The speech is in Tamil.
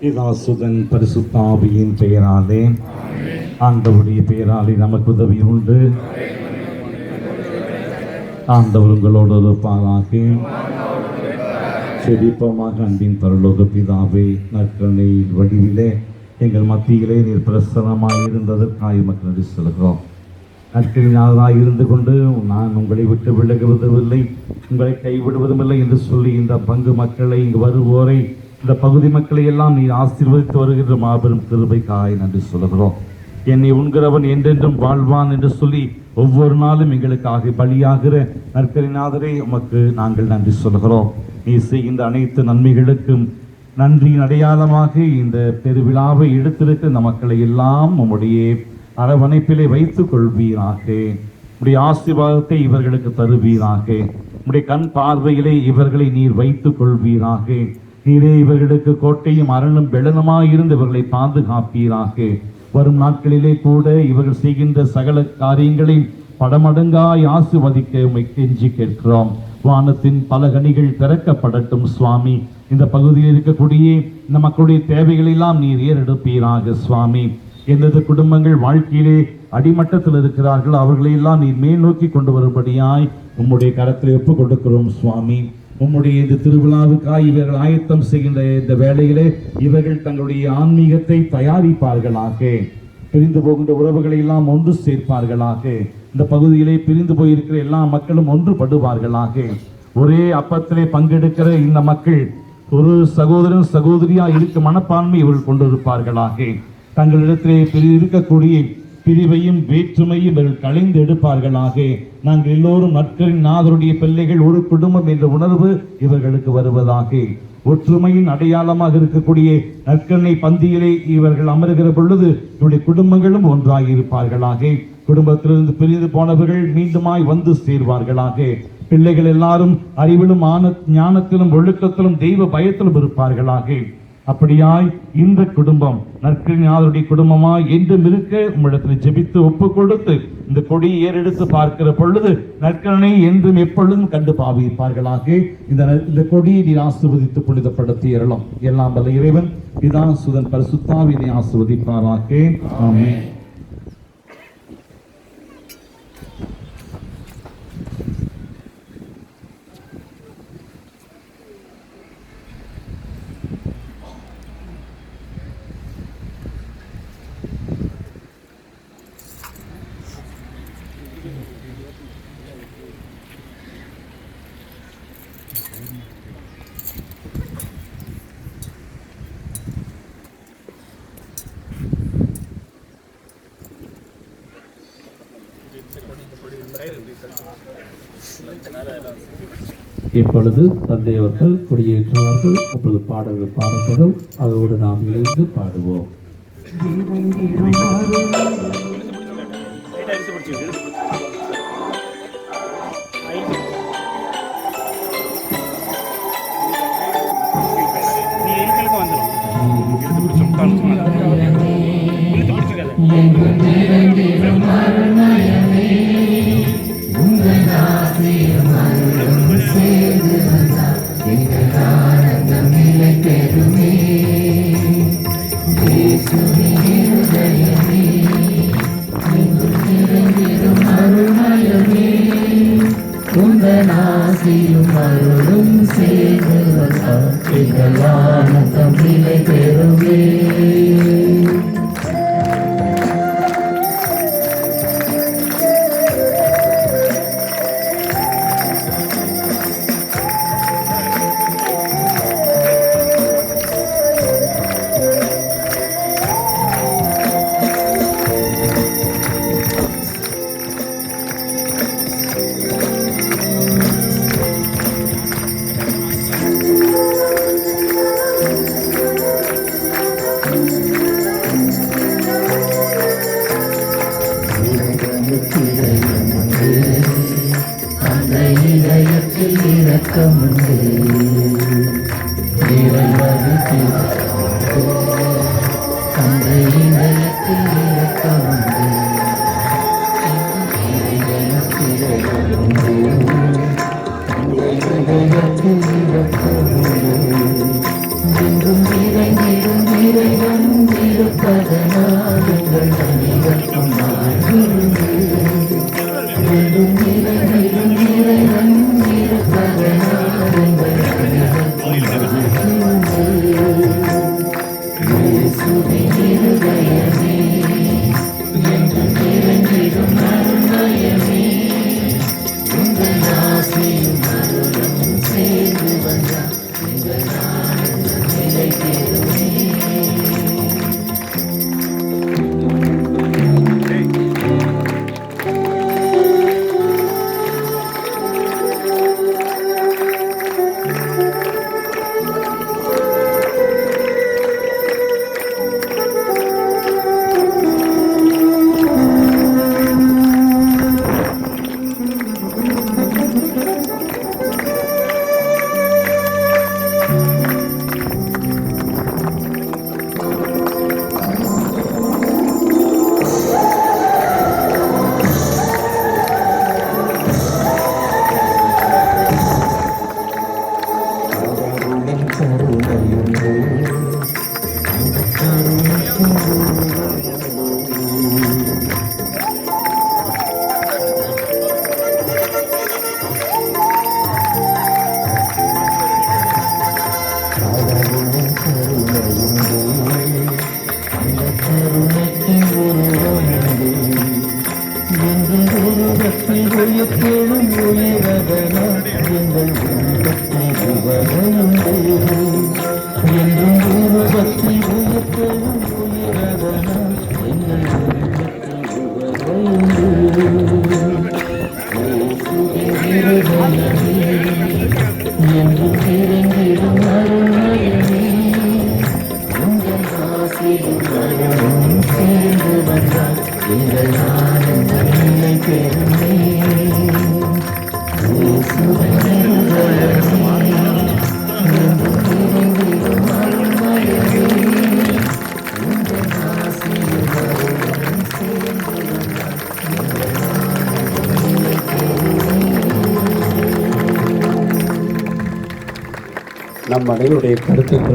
பிதாசுதன் பரிசுத்த ஆவியின் பெயராலே ஆண்டவருடைய பெயராலே நமக்கு உதவி உண்டு. ஆண்டவர் உங்களோடு இருப்பாராக. செபிப்போமாக. அன்பின் பரலோக பிதாவே, நற்கருணை வடிவிலே எங்கள் மத்தியிலே நீர் பிரசன்னமாக இருந்ததற்காக மக்கள் நன்றி சொல்கிறோம். நற்கருணையாளராக இருந்து கொண்டு நான் உங்களை விட்டு விலகுவதுமில்லை, உங்களை கைவிடுவதும் இல்லை என்று சொல்லி இந்த பங்கு மக்களை, இங்கு வருவோரை, இந்த பகுதி மக்களை எல்லாம் நீ ஆசீர்வதித்து வருகின்ற மாபெரும் கிருபைக்காய் நன்றி சொல்கிறோம். என்னை உண்கிறவன் என்றென்றும் வாழ்வான் என்று சொல்லி ஒவ்வொரு நாளும் எங்களுக்காக பலியாகிற நற்கருணையாளரே உமக்கு நாங்கள் நன்றி சொல்கிறோம். நீ செய்கின்ற அனைத்து நன்மைகளுக்கும் நன்றியின் அடையாளமாக இந்த பெருவிழாவை எடுத்திருக்க இந்த மக்களை எல்லாம் உம்முடைய அரவணைப்பிலே வைத்துக் கொள்வீராக. உடைய ஆசீர்வாதத்தை இவர்களுக்கு தருவீராக. உடைய கண் பார்வையிலே இவர்களை நீர் வைத்துக் கொள்வீராக. நீரே இவர்களுக்கு கோட்டையும் அரணும் பெலனுமாயிருந்து இவர்களை பாதுகாப்பீராக. வரும் நாட்களிலே கூட இவர்கள் செய்கின்ற சகல காரியங்களையும் படமடங்காய் ஆசீர்வதிக்க உம்மை கெஞ்சி கேட்கிறோம். வானத்தின் பல கனிகள் திறக்கப்படட்டும் சுவாமி. இந்த பகுதியில் இருக்கக்கூடிய இந்த மக்களுடைய தேவைகளெல்லாம் நீர் ஏறெடுப்பீராக சுவாமி. எந்தெந்த குடும்பங்கள் வாழ்க்கையிலே அடிமட்டத்தில் இருக்கிறார்கள் அவர்களையெல்லாம் நீர் மேல் நோக்கி கொண்டு வரும்படியாய் உம்முடைய கரத்தில் ஒப்புக் கொடுக்கிறோம் சுவாமி. உம்முடைய இந்த திருவிழாவுக்காய் இவர்கள் ஆயத்தம் செய்கின்ற இந்த வேளையிலே இவர்கள் தங்களுடைய ஆன்மீகத்தை தயாரிப்பார்களாக. பிரிந்து போகின்ற உறவுகளை எல்லாம் ஒன்று சேர்ப்பார்களாக. இந்த பகுதியிலே பிரிந்து போயிருக்கிற எல்லா மக்களும் ஒன்றுபடுவார்களாக. ஒரே அப்பத்திலே பங்கெடுக்கிற இந்த மக்கள் ஒரு சகோதரன் சகோதரியா இருக்கும் மனப்பான்மை இவர்கள் கொண்டிருப்பார்களாக. தங்களிடத்திலே இருக்கக்கூடிய பிரிவையும் வேற்றுமையும் இவர்கள் களைந்து எடுப்பார்களாக. நாங்கள் எல்லோரும் நற்கரின் நாதருடைய பிள்ளைகள், ஒரு குடும்பம் என்ற உணர்வு இவர்களுக்கு வருவதாக. ஒற்றுமையின் அடையாளமாக இருக்கக்கூடிய நற்கருணை பந்தியிலே இவர்கள் அமருகிற பொழுது இவருடைய குடும்பங்களும் ஒன்றாக இருப்பார்களாக. குடும்பத்திலிருந்து பிரிந்து போனவர்கள் மீண்டுமாய் வந்து சேர்வார்களாக. பிள்ளைகள் எல்லாரும் அறிவிலும் ஞானத்திலும் ஒழுக்கத்திலும் தெய்வ பயத்திலும் இருப்பார்களாக. அப்படியாய் இந்த குடும்பம் நற்கருணையாளருடைய குடும்பமாய் என்றும் இருக்க உம்மிடத்தில் ஜெபித்து ஒப்பு கொடுத்து இந்த கொடியை ஏறெடுத்து பார்க்கிற பொழுது நற்கருணை என்றும் எப்பொழுதும் கண்டு பாவிப்பார்களாக. இந்த கொடியை நீர் ஆசீர்வதித்து புனிதப்படுத்தி அருளும். எல்லாம் வல்ல இறைவன் பிதா சுதன் பரிசுத்த ஆவியை ஆசீர்வதிப்பாராக. ஆமென். இப்பொழுது தந்தை அவர்கள் கொடியேற்றுவார்கள். அப்பொழுது பாடல்கள் பாடப்படும். அதோடு நாம் இணைந்து பாடுவோம். நிறைவது தந்தை இதயத்தில் இறக்கமுண்டு இறைவனுக்கு இதயத்தில் இறக்கமுண்டு என்றும் இறைந்திடும் இறைவன் இருப்பதனால் எங்கள் அனைவருக்கும் மகிழ்ந்து என்றும் இறைந்திடும் இறைவன் இருப்பதனால் எங்கள் அனைவருக்கும் மகிழ்ந்து இயேசுவின் இருதயமே என்றும் இறைந்திடும் அருள்மயமே உங்கள் ஆசையும் அருளும் சேர்ந்து வந்தார் எங்கள் நிலை பெறுமே. நம் அனைவருடைய கருத்துக்கள்